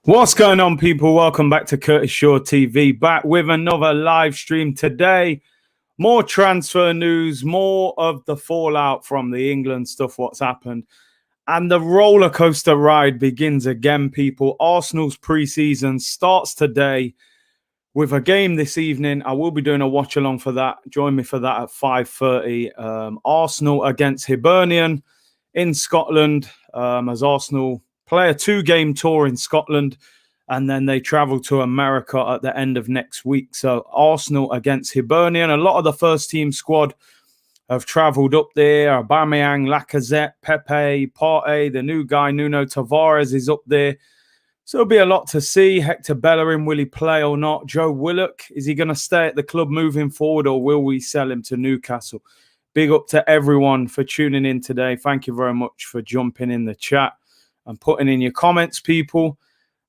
What's going on, people? Welcome back to Curtis Shaw TV, back with another live stream today. More transfer news, more of the fallout from the England stuff, what's happened. And the roller coaster ride begins again, people. Arsenal's pre-season starts today with a game this evening. I will be doing a watch along for that. Join me for that at 5:30. Arsenal against Hibernian in Scotland, as Arsenal play a 2-game tour in Scotland, and then they travel to America at the end of next week. So Arsenal against Hibernian. A lot of the first team squad have travelled up there. Aubameyang, Lacazette, Pepe, Partey, the new guy, Nuno Tavares, is up there. So it'll be a lot to see. Hector Bellerin, will he play or not? Joe Willock, is he going to stay at the club moving forward, or will we sell him to Newcastle? Big up to everyone for tuning in today. Thank you very much for jumping in the chat and putting in your comments, people.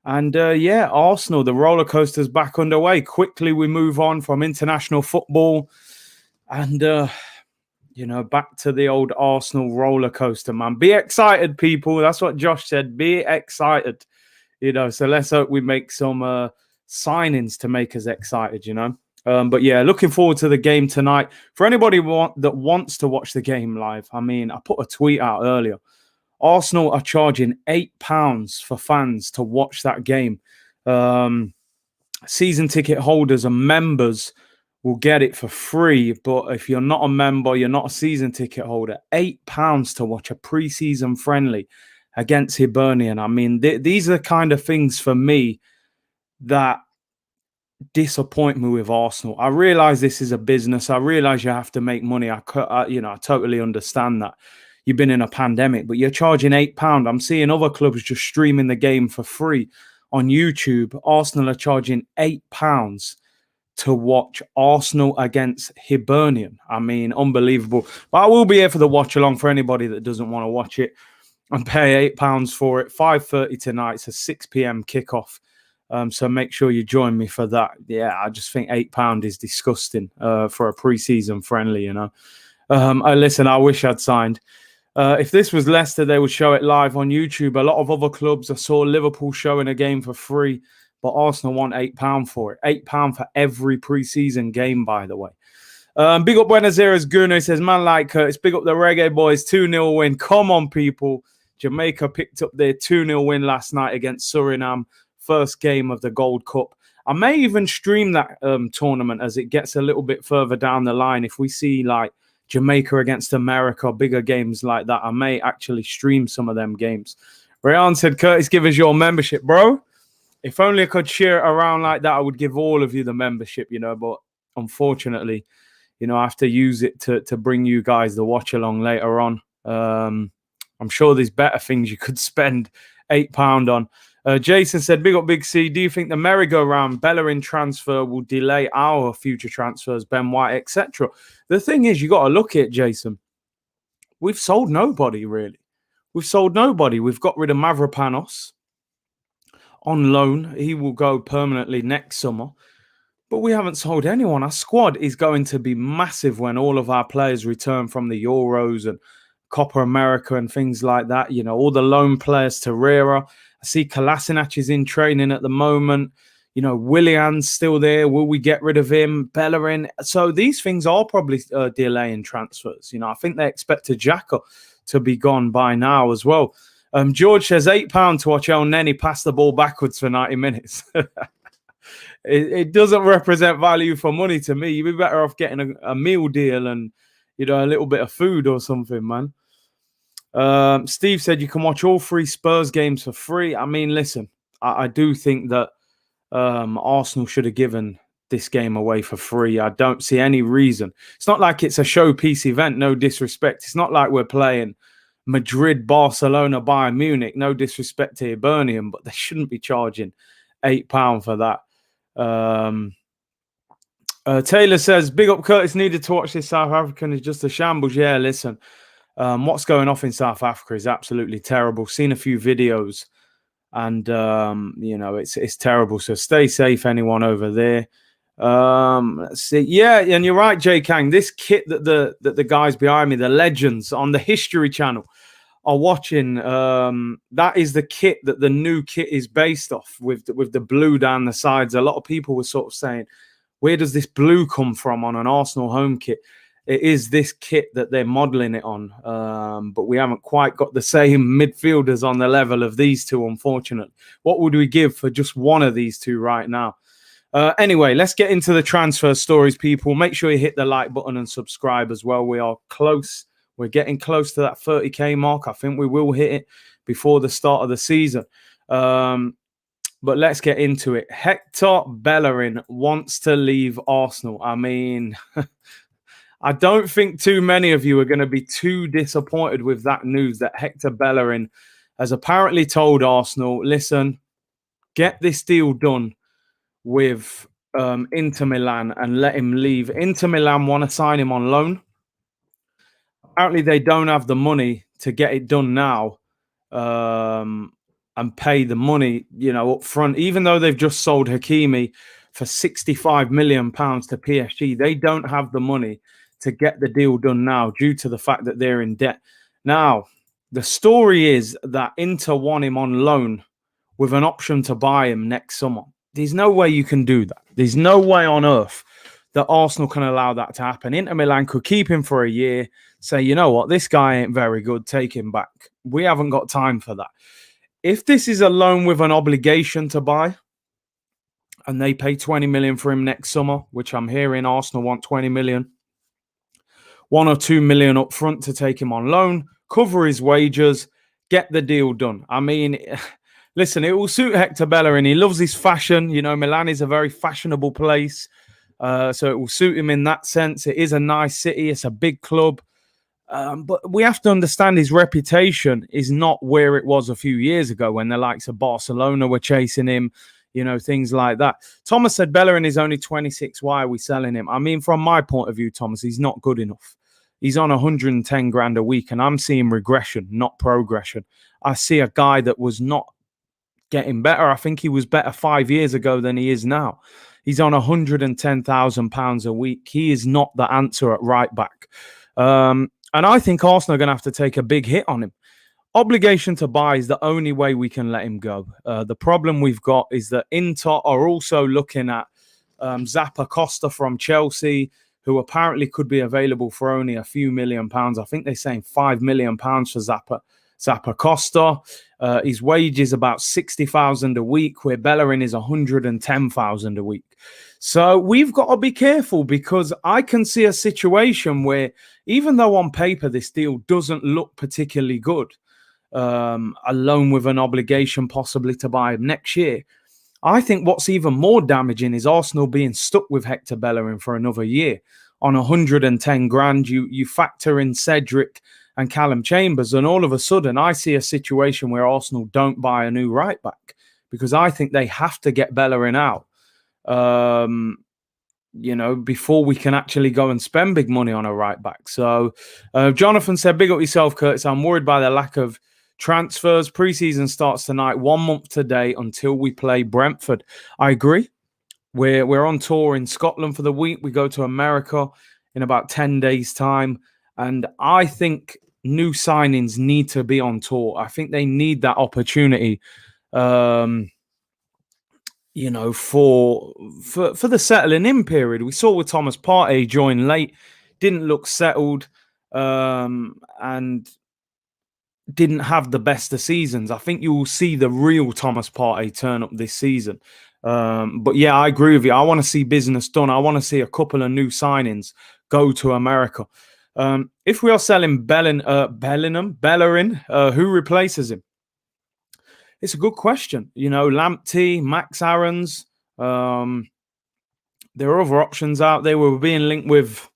And yeah, Arsenal, the roller coaster's back underway. Quickly, we move on from international football and, you know, back to the old Arsenal roller coaster, man. Be excited, people. That's what Josh said. Be excited, you know. So let's hope we make some signings to make us excited, you know. But yeah, looking forward to the game tonight. For anybody that wants to watch the game live, I mean, I put a tweet out earlier. Arsenal are charging £8 for fans to watch that game. Season ticket holders and members will get it for free. But if you're not a member, you're not a season ticket holder, £8 to watch a pre-season friendly against Hibernian. I mean, these are the kind of things for me that disappoint me with Arsenal. I realize this is a business. I realize you have to make money. I totally understand that. You've been in a pandemic, but you're charging £8. I'm seeing other clubs just streaming the game for free on YouTube. Arsenal are charging £8 to watch Arsenal against Hibernian. I mean, unbelievable. But I will be here for the watch along for anybody that doesn't want to watch it and pay £8 for it. 5:30 tonight. It's a 6 p.m. kickoff. So make sure you join me for that. Yeah, I just think £8 is disgusting for a pre-season friendly, you know. Listen, I wish I'd signed. If this was Leicester, they would show it live on YouTube. A lot of other clubs, I saw Liverpool showing a game for free, but Arsenal want £8 for it. £8 for every pre-season game, by the way. Big up Buenos Aires Guno says, man like Curtis, big up the Reggae Boys, 2-0 win. Come on, people. Jamaica picked up their 2-0 win last night against Suriname. First game of the Gold Cup. I may even stream that tournament as it gets a little bit further down the line. If we see like Jamaica against America, bigger games like that, I may actually stream some of them games. Rayan said, Curtis, give us your membership, bro. If only I could share it around like that, I would give all of you the membership, you know, but unfortunately, you know, I have to use it to bring you guys the watch along later on. I'm sure there's better things you could spend £8 on. Jason said, big up Big C, do you think the merry-go-round Bellerin transfer will delay our future transfers, Ben White, etc.? The thing is, you got to look at it, Jason. We've sold nobody, really. We've sold nobody. We've got rid of Mavropanos on loan. He will go permanently next summer. But we haven't sold anyone. Our squad is going to be massive when all of our players return from the Euros and Copa America and things like that. You know, all the loan players, Torreira. I see Kolasinac is in training at the moment. You know, Willian's still there. Will we get rid of him? Bellerin. So these things are probably delaying transfers. You know, I think they expect Xhaka to be gone by now as well. George says £8 to watch El Neni pass the ball backwards for 90 minutes. It doesn't represent value for money to me. You'd be better off getting a meal deal and, you know, a little bit of food or something, man. Steve said you can watch all 3 Spurs games for free. I mean, listen, I do think that Arsenal should have given this game away for free. I don't see any reason. It's not like it's a showpiece event, no disrespect. It's not like we're playing Madrid, Barcelona, Bayern Munich. No disrespect to Hibernian, but they shouldn't be charging £8 for that. Taylor says, big up Curtis, needed to watch this. South African is just a shambles. Yeah, listen. What's going off in South Africa is absolutely terrible. Seen a few videos And it's terrible. So stay safe, anyone over there. Let's see. Yeah, and you're right, Jay Kang. This kit that the guys behind me, the legends on the History Channel, are watching. That is the kit that the new kit is based off, with the blue down the sides. A lot of people were sort of saying, where does this blue come from on an Arsenal home kit? It is this kit that they're modeling it on. But we haven't quite got the same midfielders on the level of these two, unfortunately. What would we give for just one of these two right now? Anyway, let's get into the transfer stories, people. Make sure you hit the like button and subscribe as well. We are close. We're getting close to that 30K mark. I think we will hit it before the start of the season. But let's get into it. Hector Bellerin wants to leave Arsenal. I mean, I don't think too many of you are going to be too disappointed with that news that Hector Bellerin has apparently told Arsenal, listen, get this deal done with Inter Milan and let him leave. Inter Milan want to sign him on loan. Apparently, they don't have the money to get it done now and pay the money, up front. Even though they've just sold Hakimi for £65 million to PSG, they don't have the money to get the deal done now due to the fact that they're in debt. Now, the story is that Inter want him on loan with an option to buy him next summer. There's no way you can do that. There's no way on earth that Arsenal can allow that to happen. Inter Milan could keep him for a year, say, you know what, this guy ain't very good, take him back. We haven't got time for that. If this is a loan with an obligation to buy, and they pay 20 million for him next summer, which I'm hearing Arsenal want 20 million, 1 or 2 million up front to take him on loan, cover his wages, get the deal done. I mean, listen, it will suit Hector Bellerin. He loves his fashion. Milan is a very fashionable place. So it will suit him in that sense. It is a nice city. It's a big club. But we have to understand his reputation is not where it was a few years ago when the likes of Barcelona were chasing him, things like that. Thomas said Bellerin is only 26. Why are we selling him? I mean, from my point of view, Thomas, he's not good enough. He's on 110 grand a week, and I'm seeing regression, not progression. I see a guy that was not getting better. I think he was better 5 years ago than he is now. He's on £110,000 a week. He is not the answer at right back. And I think Arsenal are going to have to take a big hit on him. Obligation to buy is the only way we can let him go. The problem we've got is that Inter are also looking at Zappa Costa from Chelsea, who apparently could be available for only a few £1 million. I think they're saying £5 million for Zappa Costa. His wage is about 60,000 a week, where Bellerin is 110,000 a week. So we've got to be careful, because I can see a situation where, even though on paper this deal doesn't look particularly good, alone with an obligation possibly to buy him next year, I think what's even more damaging is Arsenal being stuck with Hector Bellerin for another year on 110 grand. You factor in Cedric and Callum Chambers, and all of a sudden I see a situation where Arsenal don't buy a new right back, because I think they have to get Bellerin out, before we can actually go and spend big money on a right back. So Jonathan said, big up yourself, Curtis. I'm worried by the lack of transfers. Preseason starts tonight, 1 month today until we play Brentford. I agree. We're on tour in Scotland for the week. We go to America in about 10 days' time. And I think new signings need to be on tour. I think they need that opportunity, for the settling in period. We saw with Thomas Partey join late, didn't look settled, and didn't have the best of seasons. I think you will see the real Thomas Partey turn up this season. But yeah, I agree with you. I want to see business done. I want to see a couple of new signings go to America. If we are selling Bellerin, who replaces him? It's a good question. Lamptey, Max Aarons. There are other options out there. We were being linked with,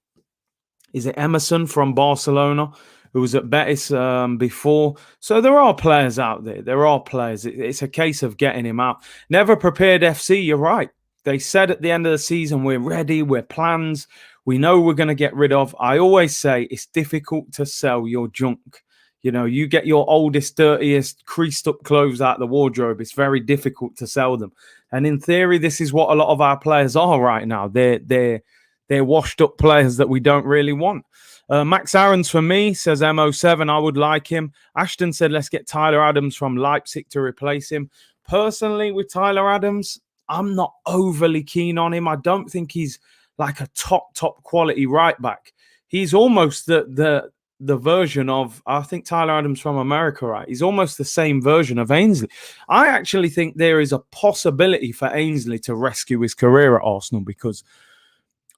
is it Emerson from Barcelona, who was at Betis before. So there are players out there. There are players. It's a case of getting him out. Never Prepared FC, you're right. They said at the end of the season, we're ready, we're plans. We know we're going to get rid of. I always say it's difficult to sell your junk. You know, you get your oldest, dirtiest, creased up clothes out of the wardrobe, it's very difficult to sell them. And in theory, this is what a lot of our players are right now. They're washed up players that we don't really want. Max Aarons for me says MO7. I would like him. Ashton said, let's get Tyler Adams from Leipzig to replace him. Personally, with Tyler Adams, I'm not overly keen on him. I don't think he's like a top quality right back. He's almost the version of, I think Tyler Adams from America, right? He's almost the same version of Ainsley. I actually think there is a possibility for Ainsley to rescue his career at Arsenal, because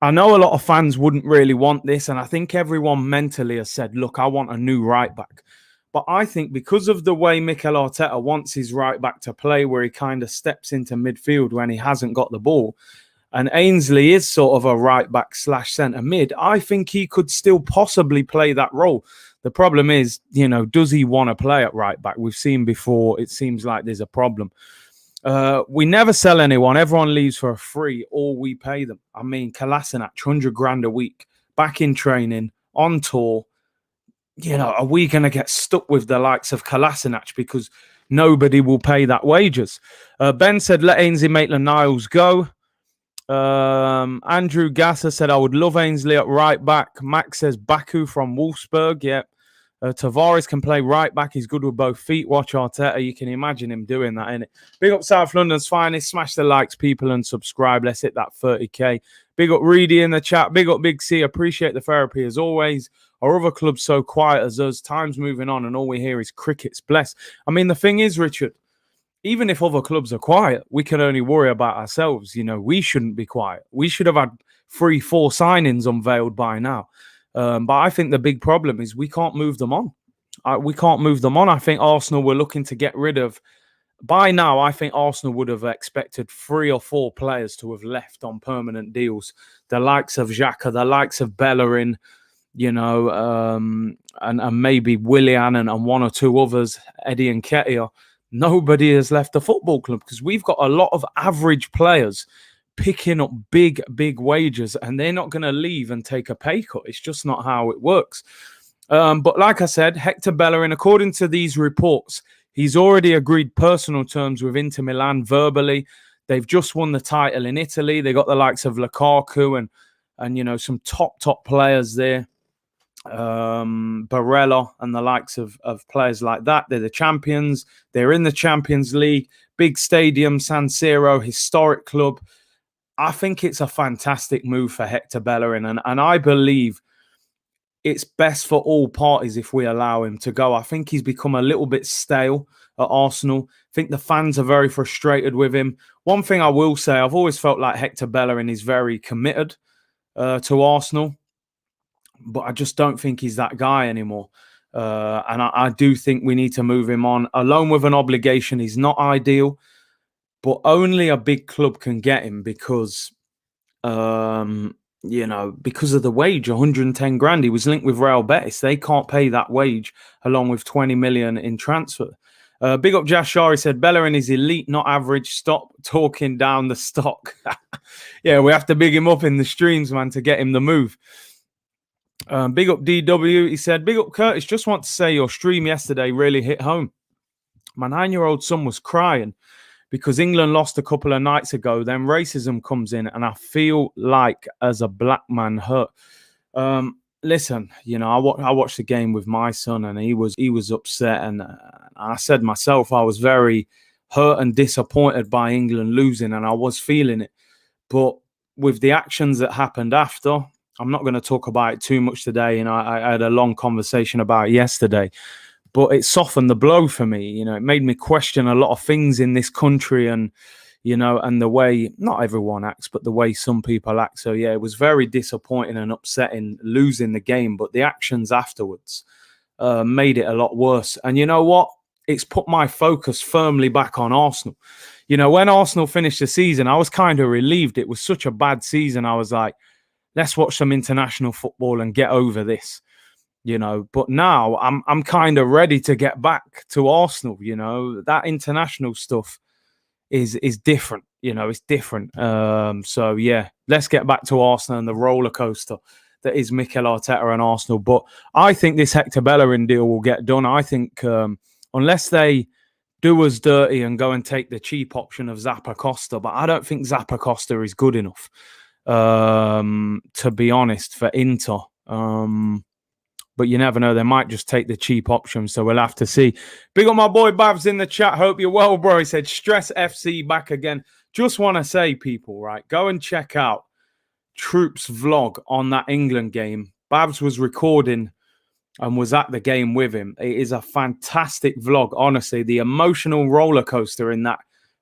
I know a lot of fans wouldn't really want this, and I think everyone mentally has said, look, I want a new right back. But I think because of the way Mikel Arteta wants his right back to play, where he kind of steps into midfield when he hasn't got the ball, and Ainsley is sort of a right back / centre mid, I think he could still possibly play that role. The problem is, you know, does he want to play at right back? We've seen before, it seems like there's a problem. We never sell anyone. Everyone leaves for a free, or we pay them. I mean, Kolasinac, 100 grand a week, back in training, on tour. You know, are we going to get stuck with the likes of Kolasinac because nobody will pay that wages? Ben said, let Ainsley Maitland-Niles go. Andrew Gasser said, I would love Ainsley at right back. Max says, Baku from Wolfsburg. Yep. Tavares can play right back. He's good with both feet. Watch Arteta. You can imagine him doing that, innit? Big up South London's finest. Smash the likes, people, and subscribe. Let's hit that 30k. Big up Reedy in the chat. Big up Big C. Appreciate the therapy as always. Are other clubs so quiet as us? Time's moving on and all we hear is crickets. Bless. I mean, the thing is, Richard, even if other clubs are quiet, we can only worry about ourselves. You know, we shouldn't be quiet. We should have had 3-4 signings unveiled by now. But I think the big problem is we can't move them on. We can't move them on. I think Arsenal were looking to get rid of, by now, I think Arsenal would have expected 3 or 4 players to have left on permanent deals. The likes of Xhaka, the likes of Bellerin, you know, and maybe Willian and 1 or 2 others, Eddie and Nketiah. Nobody has left the football club because we've got a lot of average players picking up big wages, and they're not going to leave and take a pay cut. It's just not how it works. But like I said, Hector Bellerin, according to these reports, he's already agreed personal terms with Inter Milan verbally. They've just won the title in Italy. They got the likes of Lukaku and you know, some top players there. Barella and the likes of players like that. They're the champions. They're in the Champions League. Big stadium, San Siro, historic club. I think it's a fantastic move for Hector Bellerin, and I believe it's best for all parties if we allow him to go. I think he's become a little bit stale at Arsenal. I think the fans are very frustrated with him. One thing I will say, I've always felt like Hector Bellerin is very committed to Arsenal, but I just don't think he's that guy anymore. And I do think we need to move him on. Alone with an obligation, he's not ideal, but only a big club can get him because, you know, because of the wage, 110 grand. He was linked with Real Betis. They can't pay that wage along with 20 million in transfer. Big up Josh Shari said, Bellerin is elite, not average. Stop talking down the stock. Yeah, we have to big him up in the streams, man, to get him the move. Big up DW. He said, big up Curtis. Just want to say your stream yesterday really hit home. My 9-year-old son was crying because England lost a couple of nights ago. Then racism comes in, and I feel like as a black man hurt. Listen, you know, I watched the game with my son, and he was upset, and I said myself I was very hurt and disappointed by England losing, and I was feeling it. But with the actions that happened after, I'm not going to talk about it too much today. You know, I had a long conversation about it yesterday. But it softened the blow for me. You know, it made me question a lot of things in this country and, you know, and the way not everyone acts, but the way some people act. So, yeah, it was very disappointing and upsetting losing the game. But the actions afterwards made it a lot worse. And you know what? It's put my focus firmly back on Arsenal. You know, when Arsenal finished the season, I was kind of relieved. It was such a bad season. I was like, let's watch some international football and get over this. You know, but now I'm kind of ready to get back to Arsenal. You know, that international stuff is different. You know, it's different. So yeah, let's get back to Arsenal and the roller coaster that is Mikel Arteta and Arsenal. But I think this Hector Bellerin deal will get done. I think unless they do us dirty and go and take the cheap option of Zappacosta, but I don't think Zappacosta is good enough, to be honest, for Inter. But you never know. They might just take the cheap option, so we'll have to see. Big up my boy Babs in the chat. Hope you're well, bro. He said, Stress FC back again. Just want to say, people, right, go and check out Troop's vlog on that England game. Babs was recording and was at the game with him. It is a fantastic vlog, honestly. The emotional roller coaster in that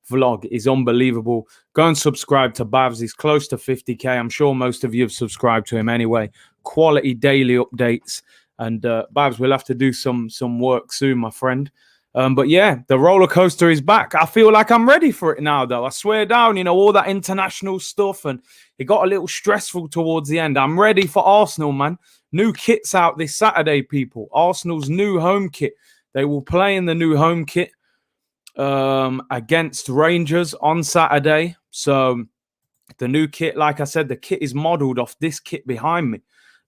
vlog is unbelievable. Go and subscribe to Babs. He's close to 50k. I'm sure most of you have subscribed to him anyway. Quality daily updates. And Babs, we'll have to do some work soon, my friend. But yeah, the roller coaster is back. I feel like I'm ready for it now, though. I swear down, you know, all that international stuff, and it got a little stressful towards the end. I'm ready for Arsenal, man. New kit's out this Saturday, people. Arsenal's new home kit. They will play in the new home kit against Rangers on Saturday. So the new kit, like I said, the kit is modelled off this kit behind me,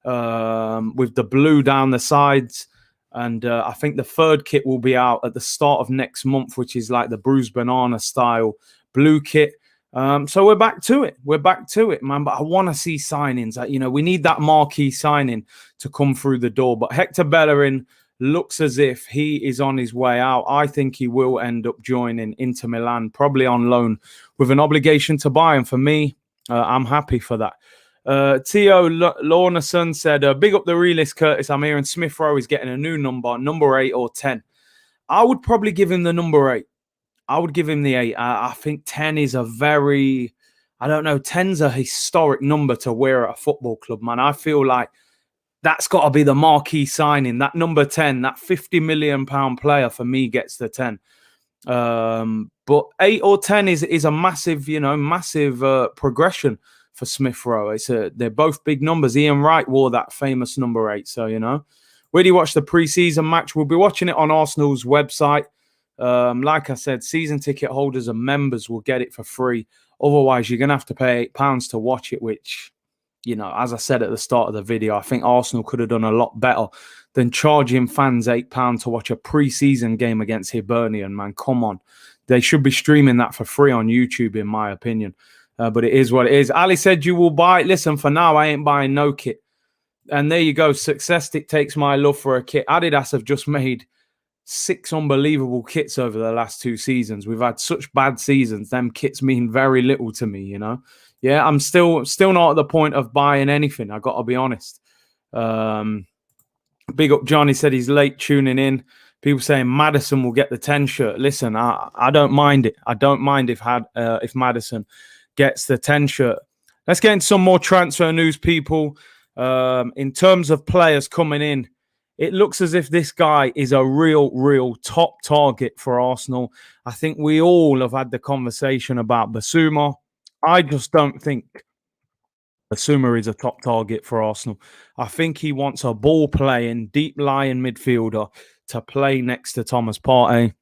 with the blue down the sides. And I think the third kit will be out at the start of next month, which is like the bruised banana style blue kit. So we're back to it. We're back to it, man. But I want to see signings. You know, we need that marquee signing to come through the door. But Hector Bellerin looks as if he is on his way out. I think he will end up joining Inter Milan, probably on loan, with an obligation to buy. And for me, I'm happy for that. Theo Lornason said, big up the realist, Curtis. I'm hearing Smith Rowe is getting a new number 8 or 10. I would probably give him the number 8. I would give him the 8. I think 10 is a very, I don't know, 10's a historic number to wear at a football club, man. I feel like that's got to be the marquee signing. That number 10, that £50 million player for me gets the 10. But 8 or 10 is a massive, you know, massive progression for Smith Rowe. They're both big numbers. Ian Wright wore that famous number 8. So, you know, where do you watch the preseason match? We'll be watching it on Arsenal's website. Like I said, season ticket holders and members will get it for free. Otherwise, you're going to have to pay £8 to watch it, which, you know, as I said at the start of the video, I think Arsenal could have done a lot better than charging fans £8 to watch a preseason game against Hibernian, man. Come on. They should be streaming that for free on YouTube, in my opinion. But it is what it is. Ali said you will buy it. Listen, for now, I ain't buying no kit. And there you go. Success dictates my love for a kit. Adidas have just made 6 unbelievable kits over the last 2 seasons. We've had such bad seasons. Them kits mean very little to me, you know. Yeah, I'm still not at the point of buying anything. I got to be honest. Big up Johnny said he's late tuning in. People saying Maddison will get the 10 shirt. Listen, I don't mind it. I don't mind if Maddison gets the 10 shirt. Let's get into some more transfer news, people. In terms of players coming in, it looks as if this guy is a real top target for Arsenal. I think we all have had the conversation about Basuma. I just don't think Basuma is a top target for Arsenal. I think he wants a ball-playing, deep-lying midfielder to play next to Thomas Partey.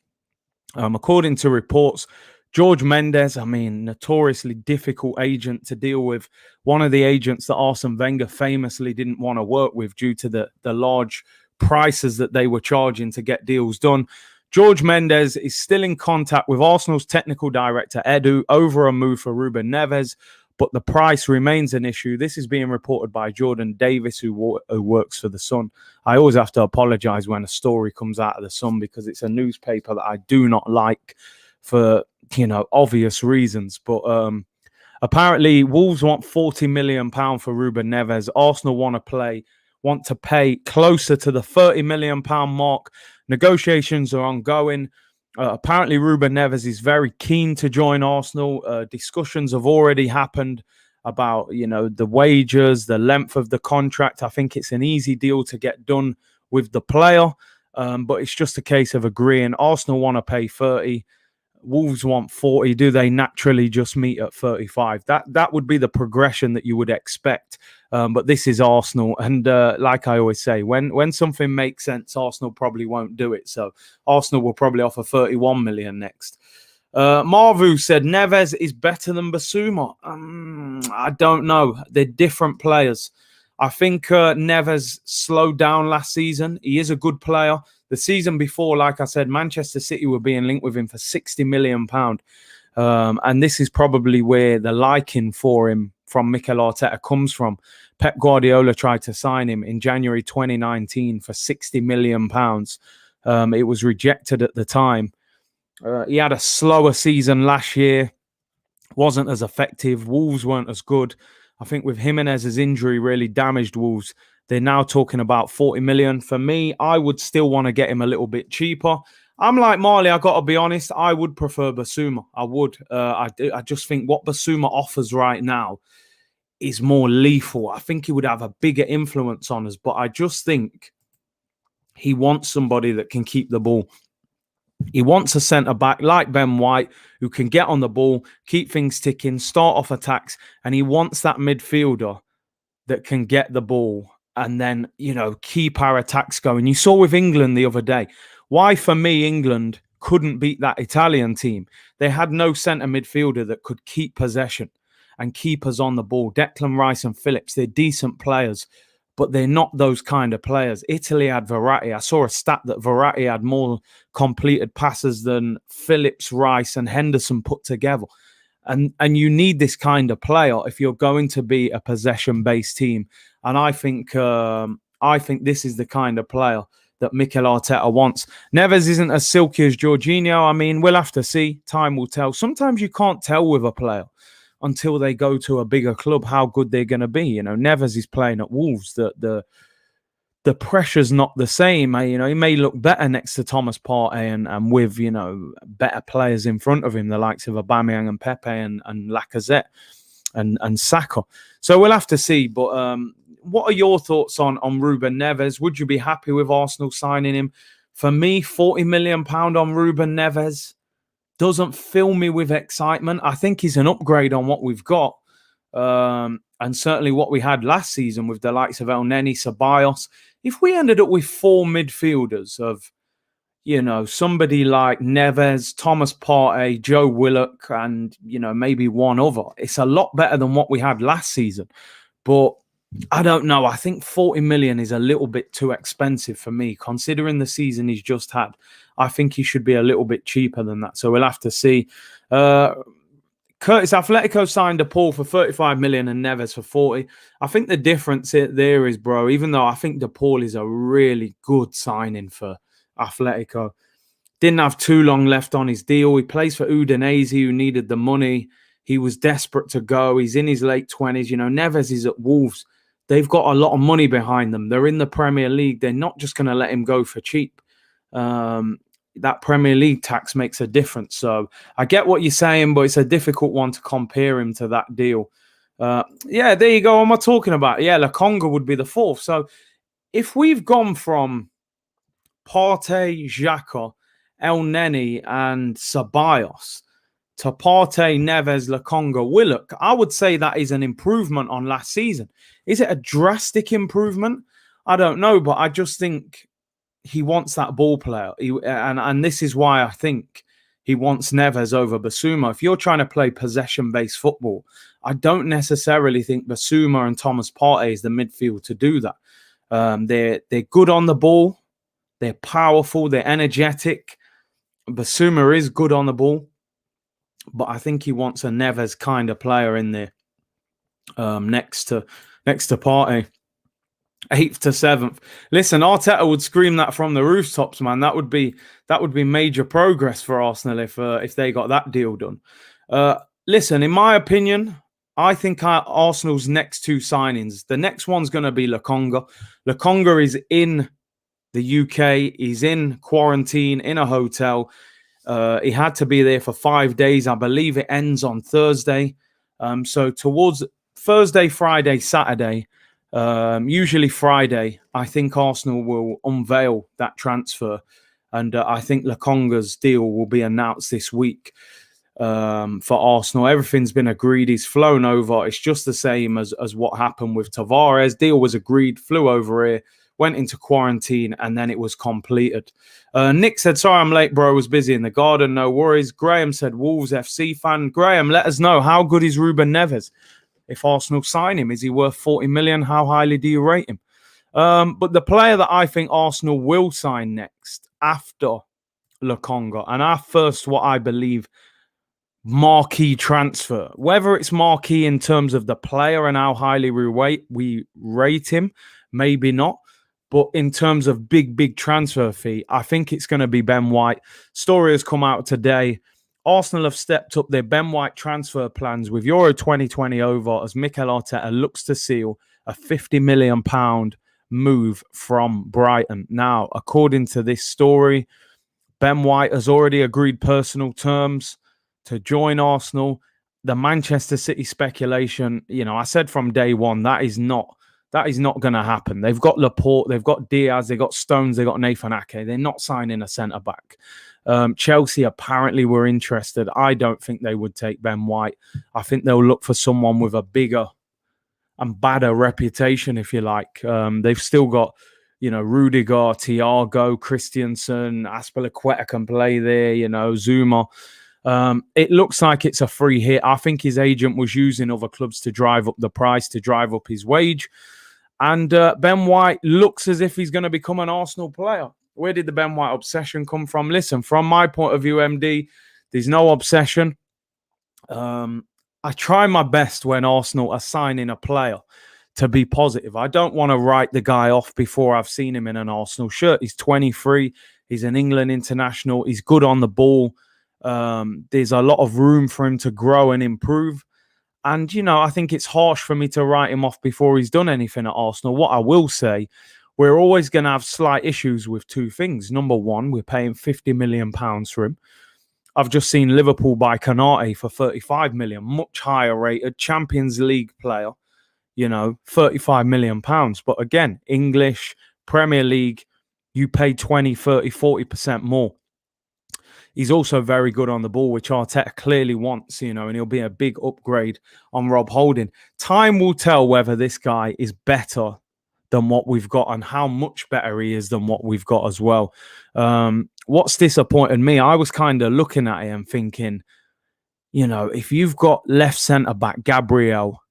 According to reports, George Mendes, I mean, notoriously difficult agent to deal with. One of the agents that Arsene Wenger famously didn't want to work with due to the large prices that they were charging to get deals done. George Mendes is still in contact with Arsenal's technical director, Edu, over a move for Ruben Neves, but the price remains an issue. This is being reported by Jordan Davis, who works for The Sun. I always have to apologize when a story comes out of The Sun because it's a newspaper that I do not like for, you know, obvious reasons. But apparently Wolves want £40 million for Ruben Neves. Arsenal want to pay closer to the £30 million mark. Negotiations are ongoing. Apparently, Ruben Neves is very keen to join Arsenal. Discussions have already happened about, you know, the wages, the length of the contract. I think it's an easy deal to get done with the player, but it's just a case of agreeing. Arsenal want to pay 30. Wolves want 40. Do they naturally just meet at 35? That would be the progression that you would expect. But this is Arsenal. And like I always say, when something makes sense, Arsenal probably won't do it. So Arsenal will probably offer 31 million next. Marvu said Neves is better than Basuma. I don't know. They're different players. I think Neves slowed down last season. He is a good player. The season before, like I said, Manchester City were being linked with him for £60 million. And this is probably where the liking for him from Mikel Arteta comes from. Pep Guardiola tried to sign him in January 2019 for £60 million. It was rejected at the time. He had a slower season last year. Wasn't as effective. Wolves weren't as good. I think with Jimenez's injury really damaged Wolves. They're now talking about 40 million. For me, I would still want to get him a little bit cheaper. I'm like Marley, I got to be honest. I would prefer Basuma. I would. I just think what Basuma offers right now is more lethal. I think he would have a bigger influence on us. But I just think he wants somebody that can keep the ball. He wants a centre-back like Ben White who can get on the ball, keep things ticking, start off attacks, and he wants that midfielder that can get the ball and then, keep our attacks going. You saw with England the other day. Why, for me, England couldn't beat that Italian team? They had no centre midfielder that could keep possession and keep us on the ball. Declan Rice and Phillips, they're decent players, but they're not those kind of players. Italy had Verratti. I saw a stat that Verratti had more completed passes than Phillips, Rice, and Henderson put together. And you need this kind of player if you're going to be a possession-based team. And I think this is the kind of player that Mikel Arteta wants. Neves isn't as silky as Jorginho. I mean, we'll have to see. Time will tell. Sometimes you can't tell with a player until they go to a bigger club how good they're going to be. Neves is playing at Wolves. The pressure's not the same. He may look better next to Thomas Partey and with, better players in front of him, the likes of Aubameyang and Pepe and Lacazette and Saka. So we'll have to see. But what are your thoughts on Ruben Neves? Would you be happy with Arsenal signing him? For me, £40 million on Ruben Neves doesn't fill me with excitement. I think he's an upgrade on what we've got. And certainly what we had last season with the likes of El Neni, Ceballos. If we ended up with 4 midfielders of, somebody like Neves, Thomas Partey, Joe Willock, and, maybe one other, it's a lot better than what we had last season. But I don't know. I think 40 million is a little bit too expensive for me, considering the season he's just had. I think he should be a little bit cheaper than that. So we'll have to see. Curtis Atletico signed DePaul for 35 million and Neves for 40. I think the difference there is, bro, even though I think DePaul is a really good signing for Atletico, didn't have too long left on his deal. He plays for Udinese, who needed the money. He was desperate to go. He's in his late 20s. Neves is at Wolves. They've got a lot of money behind them. They're in the Premier League. They're not just going to let him go for cheap. That Premier League tax makes a difference. So I get what you're saying, but it's a difficult one to compare him to that deal. Yeah, there you go. What am I talking about? Yeah, Lokonga would be the fourth. So if we've gone from Partey, Xhaka, El Neni, and Ceballos to Partey, Neves, Lokonga, Willock, I would say that is an improvement on last season. Is it a drastic improvement? I don't know, but I just think he wants that ball player. And this is why I think he wants Neves over Basuma. If you're trying to play possession-based football, I don't necessarily think Basuma and Thomas Partey is the midfield to do that. They're good on the ball. They're powerful. They're energetic. Basuma is good on the ball. But I think he wants a Neves kind of player in there next to Partey. 8th to 7th. Listen, Arteta would scream that from the rooftops, man. That would be major progress for Arsenal if they got that deal done. Listen, in my opinion, I think Arsenal's next 2 signings, the next one's going to be Lokonga. Lokonga is in the UK. He's in quarantine in a hotel. He had to be there for 5 days. I believe it ends on Thursday. So towards Thursday, Friday, Saturday, usually Friday, I think Arsenal will unveil that transfer. And I think Lokonga's deal will be announced this week for Arsenal. Everything's been agreed. He's flown over. It's just the same as what happened with Tavares. Deal was agreed, flew over here, went into quarantine, and then it was completed. Nick said, sorry I'm late, bro. I was busy in the garden. No worries. Graham said, Wolves FC fan. Graham, let us know. How good is Ruben Neves? if Arsenal sign him. Is he worth 40 million? How highly do you rate him? But the player that I think Arsenal will sign next after Lokonga, and our first, what I believe, marquee transfer, whether it's marquee in terms of the player and how highly we rate him, maybe not. But in terms of big transfer fee, I think it's going to be Ben White. Story has come out today. Arsenal have stepped up their Ben White transfer plans with Euro 2020 over as Mikel Arteta looks to seal a £50 million move from Brighton. Now, according to this story, Ben White has already agreed personal terms to join Arsenal. The Manchester City speculation, I said from day one, that is not going to happen. They've got Laporte, they've got Diaz, they've got Stones, they've got Nathan Ake. They're not signing a centre-back. Chelsea apparently were interested. I don't think they would take Ben White. I think they'll look for someone with a bigger and badder reputation, if you like. They've still got, Rudiger, Thiago, Christensen, Aspilicueta can play there, Zuma. It looks like it's a free hit. I think his agent was using other clubs to drive up the price, to drive up his wage. And Ben White looks as if he's going to become an Arsenal player. Where did the Ben White obsession come from? Listen, from my point of view, MD, there's no obsession. I try my best when Arsenal are signing a player to be positive. I don't want to write the guy off before I've seen him in an Arsenal shirt. He's 23. He's an England international. He's good on the ball. There's a lot of room for him to grow and improve. And, I think it's harsh for me to write him off before he's done anything at Arsenal. What I will say, we're always going to have slight issues with two things. Number one, we're paying £50 million for him. I've just seen Liverpool buy Konate for 35 million, much higher rated Champions League player, 35 million pounds. But again, English, Premier League, you pay 20, 30, 40% more. He's also very good on the ball, which Arteta clearly wants, and he'll be a big upgrade on Rob Holding. Time will tell whether this guy is better than what we've got and how much better he is than what we've got as well. What's disappointed me, I was kind of looking at him thinking, if you've got left centre-back Gabriel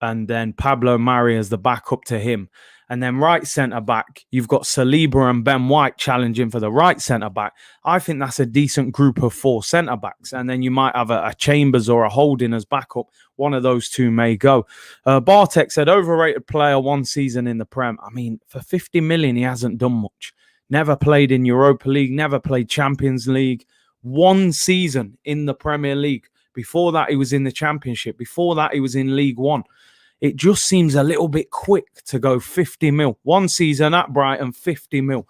and then Pablo Mari as the backup to him, and then right centre-back, you've got Saliba and Ben White challenging for the right centre-back. I think that's a decent group of 4 centre-backs. And then you might have a Chambers or a Holding as backup. One of those two may go. Bartek said, overrated player, 1 season in the Prem. I mean, for 50 million, he hasn't done much. Never played in Europa League, never played Champions League. 1 season in the Premier League. Before that, he was in the Championship. Before that, he was in League One. It just seems a little bit quick to go 50 mil. 1 season at Brighton, 50 mil,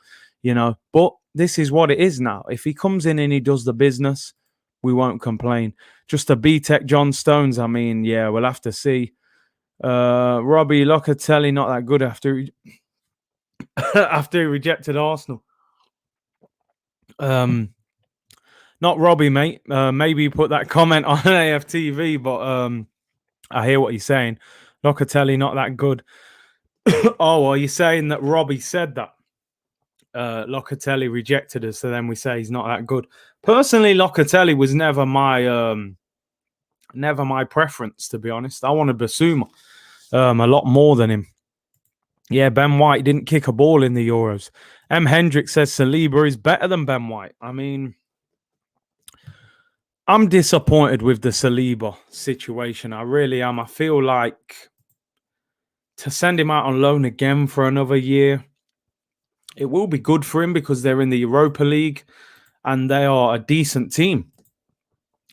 But this is what it is now. If he comes in and he does the business, we won't complain. Just a B-Tech John Stones, I mean, yeah, we'll have to see. Robbie Locatelli, not that good after he rejected Arsenal. Not Robbie, mate. Maybe put that comment on AFTV, but I hear what you're saying. Locatelli, not that good. Oh, are you saying that Robbie said that? Locatelli rejected us, so then we say he's not that good. Personally, Locatelli was never my preference, to be honest. I wanted Basuma a lot more than him. Yeah, Ben White didn't kick a ball in the Euros. M. Hendricks says Saliba is better than Ben White. I mean, I'm disappointed with the Saliba situation. I really am. I feel like to send him out on loan again for another year, it will be good for him because they're in the Europa League and they are a decent team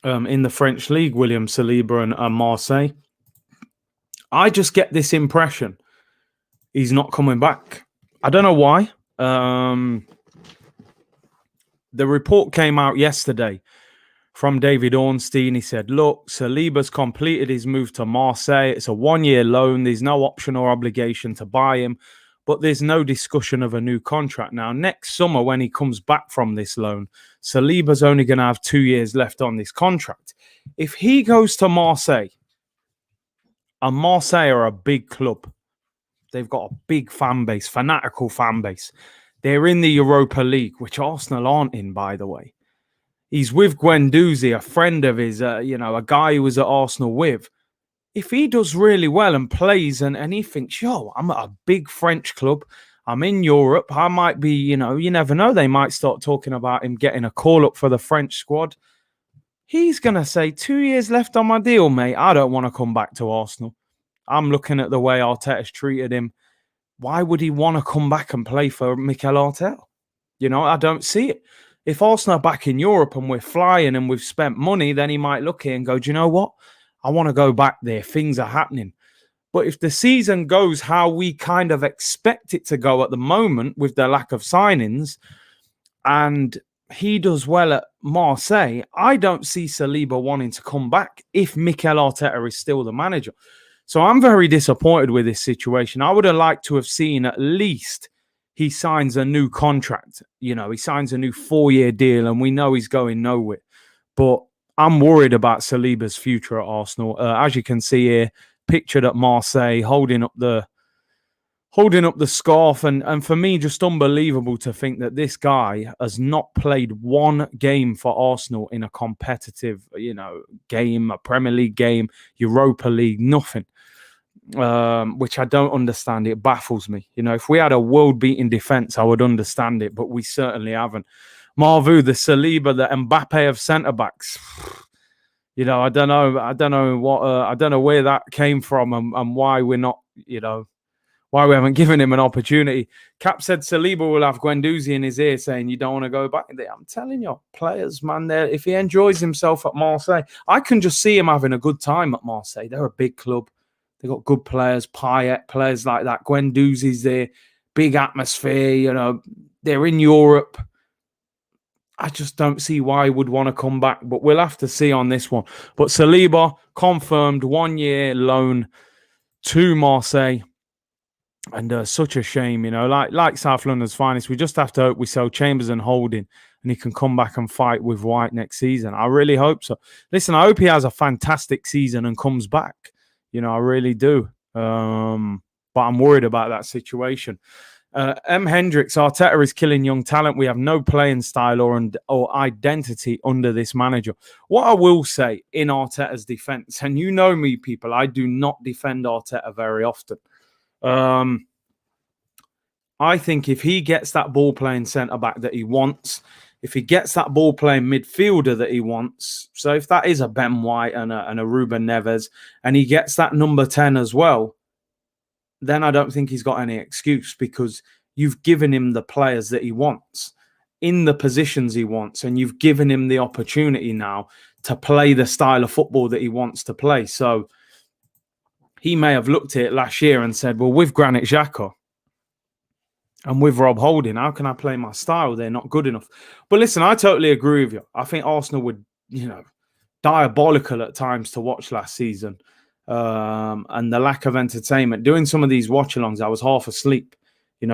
in the French league, William Saliba and Marseille. I just get this impression he's not coming back. I don't know why. The report came out yesterday from David Ornstein. He said, look, Saliba's completed his move to Marseille. It's a 1-year loan. There's no option or obligation to buy him, but there's no discussion of a new contract. Now, next summer, when he comes back from this loan, Saliba's only going to have 2 years left on this contract. If he goes to Marseille, and Marseille are a big club, they've got a big fan base, fanatical fan base. They're in the Europa League, which Arsenal aren't in, by the way. He's with Guendouzi, a friend of his, a guy who was at Arsenal with. if he does really well and plays and he thinks, yo, I'm at a big French club, I'm in Europe, I might be, you never know, they might start talking about him getting a call up for the French squad. He's going to say, 2 years left on my deal, mate. I don't want to come back to Arsenal. I'm looking at the way Arteta's treated him. Why would he want to come back and play for Mikel Arteta? I don't see it. If Arsenal are back in Europe and we're flying and we've spent money, then he might look here and go, do you know what? I want to go back there. Things are happening. But if the season goes how we kind of expect it to go at the moment with the lack of signings and he does well at Marseille, I don't see Saliba wanting to come back if Mikel Arteta is still the manager. So I'm very disappointed with this situation. I would have liked to have seen at least he signs a new contract. He signs a new 4-year deal and we know he's going nowhere. But I'm worried about Saliba's future at Arsenal. As you can see here, pictured at Marseille, holding up the scarf. And for me, just unbelievable to think that this guy has not played one game for Arsenal in a competitive, game, a Premier League game, Europa League, nothing. Which I don't understand. It baffles me. If we had a world-beating defence, I would understand it, but we certainly haven't. Marvu, the Saliba, the Mbappe of centre-backs. I don't know where that came from and why we're not, why we haven't given him an opportunity. Cap said Saliba will have Guendouzi in his ear saying, you don't want to go back there. I'm telling you, players, man, if he enjoys himself at Marseille, I can just see him having a good time at Marseille. They're a big club. They got good players, Payet, players like that. Guendouzi's there, big atmosphere, they're in Europe. I just don't see why he would want to come back, but we'll have to see on this one. But Saliba confirmed 1-year loan to Marseille. And such a shame, like South London's finest. We just have to hope we sell Chambers and Holding and he can come back and fight with White next season. I really hope so. Listen, I hope he has a fantastic season and comes back. I really do. But I'm worried about that situation. M. Hendricks, Arteta is killing young talent. We have no playing style or identity under this manager. What I will say in Arteta's defense, and you know me, people, I do not defend Arteta very often. I think if he gets that ball-playing centre-back that he wants, if he gets that ball-playing midfielder that he wants, so if that is a Ben White and a Ruben Neves, and he gets that number 10 as well, then I don't think he's got any excuse because you've given him the players that he wants in the positions he wants, and you've given him the opportunity now to play the style of football that he wants to play. So he may have looked at it last year and said, well, with Granit Xhaka and with Rob Holding, how can I play my style? They're not good enough. But listen, I totally agree with you. I think Arsenal were, diabolical at times to watch last season. And the lack of entertainment. Doing some of these watch-alongs, I was half asleep,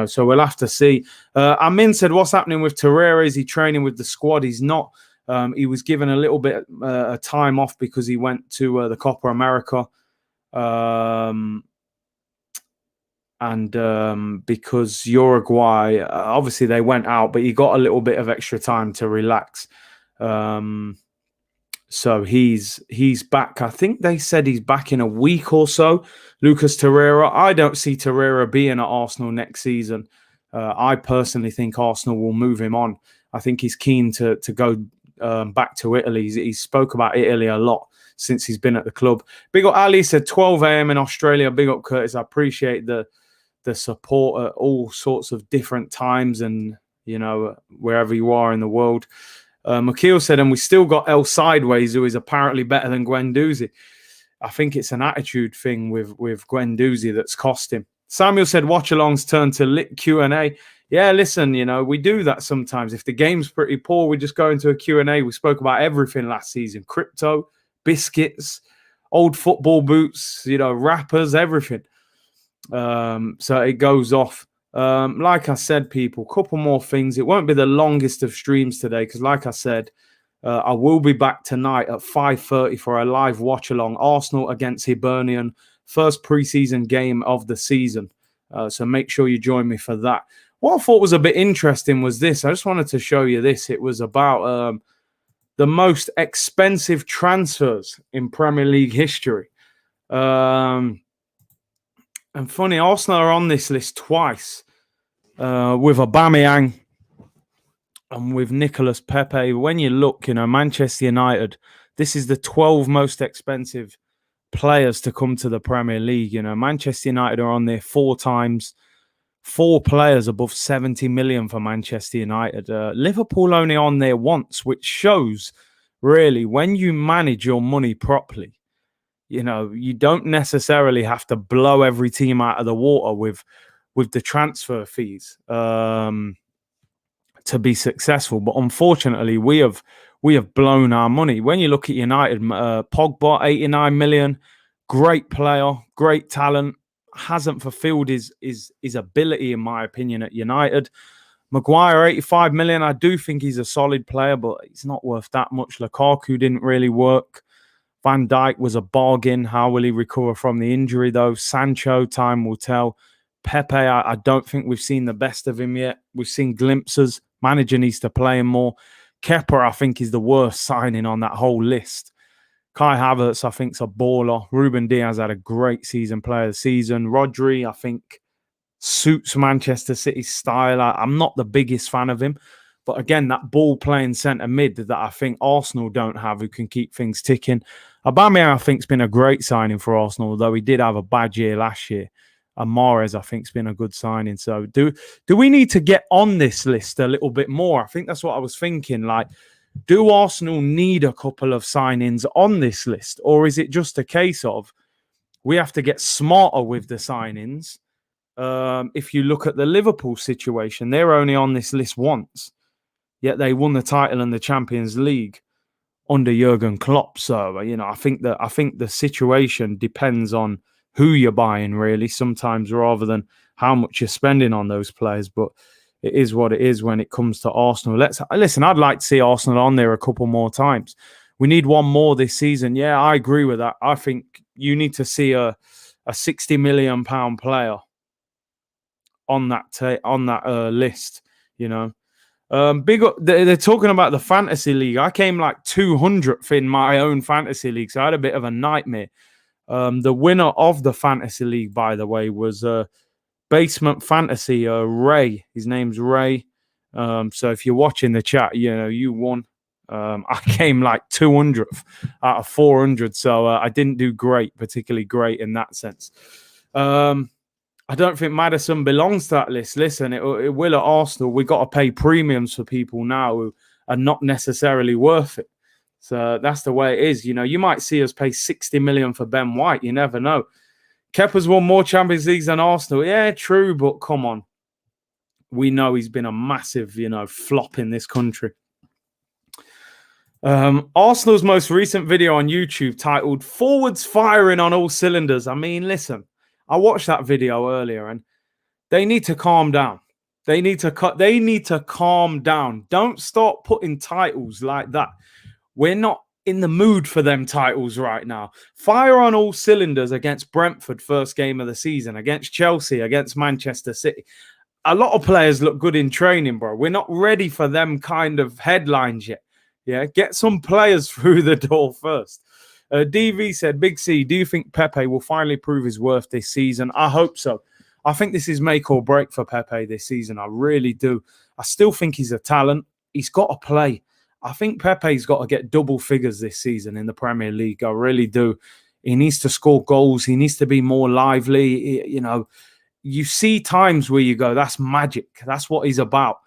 so we'll have to see. Amin said, what's happening with Torreira? Is he training with the squad? He's not. He was given a little bit of time off because he went to the Copa America. And because Uruguay, obviously they went out, but he got a little bit of extra time to relax. So he's back. I think they said he's back in a week or so. Lucas Torreira. I don't see Torreira being at Arsenal next season. I personally think Arsenal will move him on. I think he's keen to go back to Italy. He spoke about Italy a lot since he's been at the club. Big up Ali said 12 a.m. in Australia. Big up Curtis. I appreciate the support at all sorts of different times and, wherever you are in the world. McKeel said, and we still got El Sideways, who is apparently better than Guendouzi. I think it's an attitude thing with Guendouzi that's cost him. Samuel said, watch-alongs turn to lit Q&A. Yeah, listen, we do that sometimes. If the game's pretty poor, we just go into a Q&A. We spoke about everything last season. Crypto, biscuits, old football boots, rappers, everything. So it goes off. Like I said, people, couple more things. It won't be the longest of streams today because, like I said, I will be back tonight at 5:30 for a live watch-along. Arsenal against Hibernian, first preseason game of the season. So make sure you join me for that. What I thought was a bit interesting was this. I just wanted to show you this. It was about the most expensive transfers in Premier League history. And funny, Arsenal are on this list twice with Aubameyang and with Nicolas Pepe. When you look, Manchester United, this is the 12 most expensive players to come to the Premier League. Manchester United are on there 4 times. 4 players above 70 million for Manchester United. Liverpool only on there once, which shows really when you manage your money properly, you don't necessarily have to blow every team out of the water with the transfer fees to be successful. But unfortunately, we have blown our money. When you look at United, Pogba, 89 million, great player, great talent, hasn't fulfilled his ability, in my opinion, at United. Maguire, 85 million. I do think he's a solid player, but he's not worth that much. Lukaku didn't really work. Van Dijk was a bargain. How will he recover from the injury, though? Sancho, time will tell. Pepe, I don't think we've seen the best of him yet. We've seen glimpses. Manager needs to play him more. Kepa, I think, is the worst signing on that whole list. Kai Havertz, I think, is a baller. Ruben Diaz had a great season, player of the season. Rodri, I think, suits Manchester City's style. I'm not the biggest fan of him. But again, that ball-playing centre mid that I think Arsenal don't have, who can keep things ticking. Aubameyang, I think, has been a great signing for Arsenal, although he did have a bad year last year. And Mahrez, I think, has been a good signing. So do we need to get on this list a little bit more? I think that's what I was thinking. Like, do Arsenal need a couple of signings on this list? Or is it just a case of we have to get smarter with the signings? If you look at the Liverpool situation, they're only on this list once, yet they won the title in the Champions League under Jurgen Klopp. So, I think the situation depends on who you're buying, really, sometimes, rather than how much you're spending on those players. But it is what it is when it comes to Arsenal. Listen, I'd like to see Arsenal on there a couple more times. We need one more this season. Yeah, I agree with that. I think you need to see a £60 million player on that list, Big up, they're talking about the fantasy league. I came like 200th in my own fantasy league, so I had a bit of a nightmare. The winner of the fantasy league, by the way, was Basement Fantasy, Ray. His name's Ray. So if you're watching the chat, you won. I came like 200th out of 400, so I didn't do particularly great in that sense. I don't think Maddison belongs to that list. Listen, it will at Arsenal. We've got to pay premiums for people now who are not necessarily worth it. So that's the way it is. You might see us pay 60 million for Ben White. You never know. Kepa's won more Champions Leagues than Arsenal. Yeah, true, but come on. We know he's been a massive, flop in this country. Arsenal's most recent video on YouTube titled "Forwards Firing on All Cylinders." I mean, listen, I watched that video earlier and they need to calm down. They need to calm down. Don't start putting titles like that. We're not in the mood for them titles right now. Fire on all cylinders against Brentford, first game of the season, against Chelsea, against Manchester City. A lot of players look good in training, bro. We're not ready for them kind of headlines yet. Yeah, get some players through the door first. DV said, Big C, do you think Pepe will finally prove his worth this season? I hope so. I think this is make or break for Pepe this season. I really do. I still think he's a talent. He's got to play. I think Pepe's got to get double figures this season in the Premier League. I really do. He needs to score goals. He needs to be more lively. You see times where you go, that's magic. That's what he's about.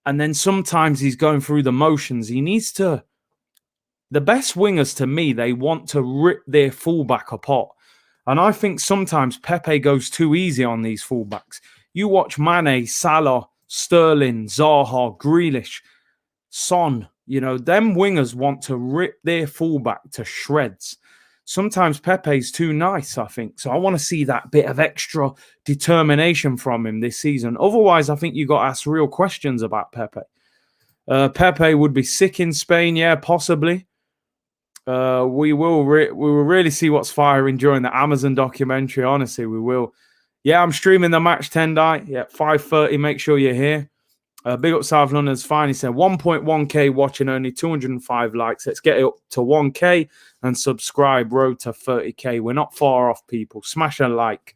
And then sometimes he's going through the motions. He needs to... The best wingers, to me, they want to rip their fullback apart. And I think sometimes Pepe goes too easy on these fullbacks. You watch Mane, Salah, Sterling, Zaha, Grealish, Son. Them wingers want to rip their fullback to shreds. Sometimes Pepe's too nice, I think. So I want to see that bit of extra determination from him this season. Otherwise, I think you got to ask real questions about Pepe. Pepe would be sick in Spain, yeah, possibly. We will really see what's firing during the Amazon documentary. Honestly, we will. Yeah, I'm streaming the match, Tendai. Yeah, 5:30. Make sure you're here. Big up South London's fine. He said 1.1k watching, only 205 likes. Let's get it up to 1k and subscribe. Road to 30k. We're not far off, people. Smash a like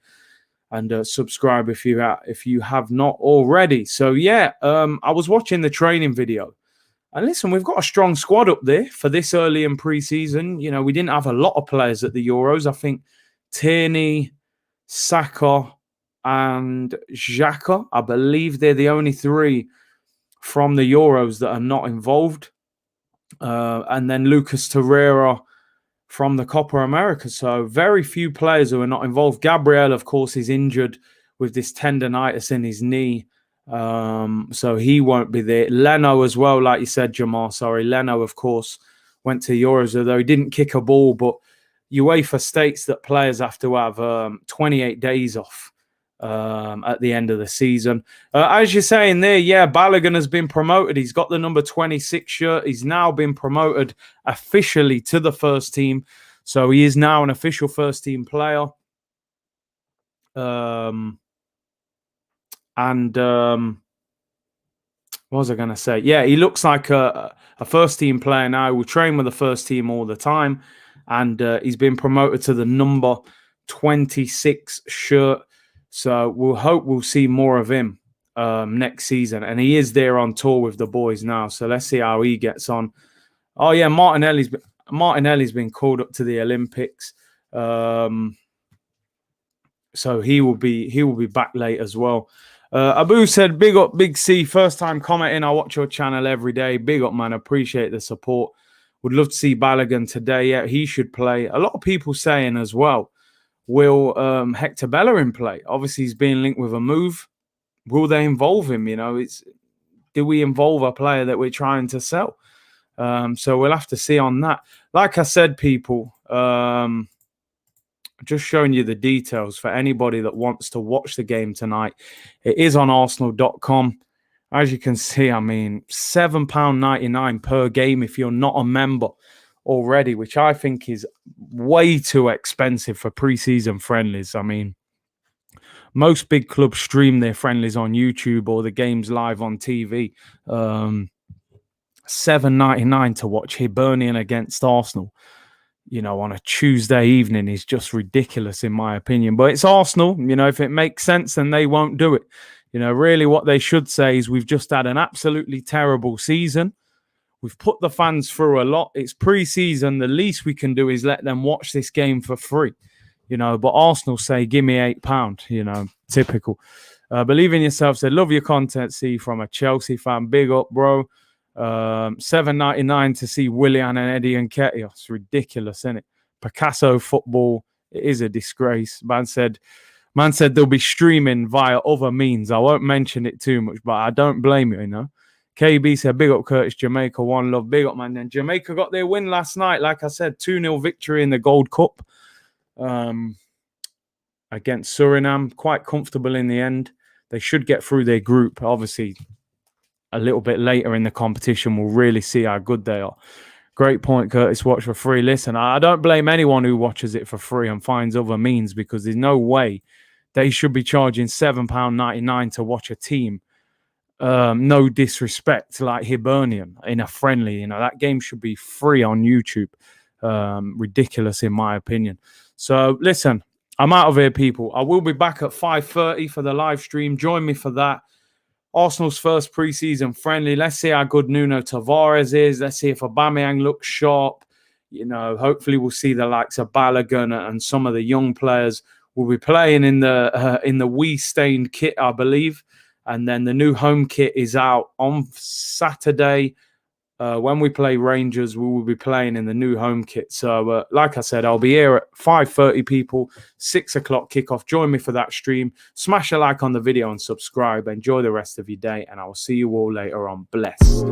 and subscribe if you have not already. So yeah, I was watching the training video, and listen, we've got a strong squad up there for this early in pre-season. You know, we didn't have a lot of players at the Euros. I think Tierney, Saka, and Xhaka, I believe they're the only three from the Euros that are not involved. And then Lucas Torreira from the Copa America. So very few players who are not involved. Gabriel, of course, is injured with this tendonitis in his knee. So he won't be there. Leno as well, like you said, Jamal. Sorry, Leno, of course, went to Euros, although he didn't kick a ball, but UEFA states that players have to have 28 days off at the end of the season. As you're saying there, yeah, Balogun has been promoted. He's got the number 26 shirt. He's now been promoted officially to the first team. So he is now an official first team player. What was I going to say? Yeah, he looks like a first team player now. We train with the first team all the time. And he's been promoted to the number 26 shirt. So we'll see more of him next season. And he is there on tour with the boys now. So let's see how he gets on. Oh, yeah, Martinelli's been called up to the Olympics. So he will be back late as well. Abu said, big up, Big C. First time commenting. I watch your channel every day. Big up, man. Appreciate the support. Would love to see Balogun today. Yeah, he should play. A lot of people saying as well, will Hector Bellerin play? Obviously, he's being linked with a move. Will they involve him? You know, do we involve a player that we're trying to sell? So we'll have to see on that. Like I said, people, just showing you the details for anybody that wants to watch the game tonight. It is on Arsenal.com. As you can see, I mean, £7.99 per game if you're not a member already, which I think is way too expensive for pre-season friendlies. I mean, most big clubs stream their friendlies on YouTube or the games live on TV. $7.99 to watch Hibernian against Arsenal, you know, on a Tuesday evening is just ridiculous in my opinion. But it's Arsenal. You know, if it makes sense, then they won't do it. You know, really what they should say is we've just had an absolutely terrible season. We've put the fans through a lot. It's pre-season. The least we can do is let them watch this game for free. You know, but Arsenal say, give me £8. You know, typical. Believe in yourself. Said, love your content. See, from a Chelsea fan. Big up, bro. $7.99 to see Willian and Eddie and Nketiah. It's ridiculous, isn't it? Picasso football. It is a disgrace. Man said they'll be streaming via other means. I won't mention it too much, but I don't blame you, you know. KB said, big up Curtis, Jamaica, one love. Big up, man. Then Jamaica got their win last night. Like I said, 2-0 victory in the Gold Cup against Suriname. Quite comfortable in the end. They should get through their group. Obviously, a little bit later in the competition, we'll really see how good they are. Great point, Curtis. Watch for free. Listen, I don't blame anyone who watches it for free and finds other means, because there's no way they should be charging £7.99 to watch a team. No disrespect, like Hibernian in a friendly. You know, that game should be free on YouTube. Ridiculous in my opinion. So listen, I'm out of here, people. I will be back at 5:30 for the live stream. Join me for that. Arsenal's first pre-season friendly. Let's see how good Nuno Tavares is. Let's see if Aubameyang looks sharp. You know, hopefully we'll see the likes of Balogun and some of the young players. We'll be playing in the wee-stained kit, I believe. And then the new home kit is out on Saturday. When we play Rangers, we will be playing in the new home kit. So, like I said, I'll be here at 5:30, people. 6 o'clock kickoff. Join me for that stream. Smash a like on the video and subscribe. Enjoy the rest of your day, and I will see you all later on. Blessed.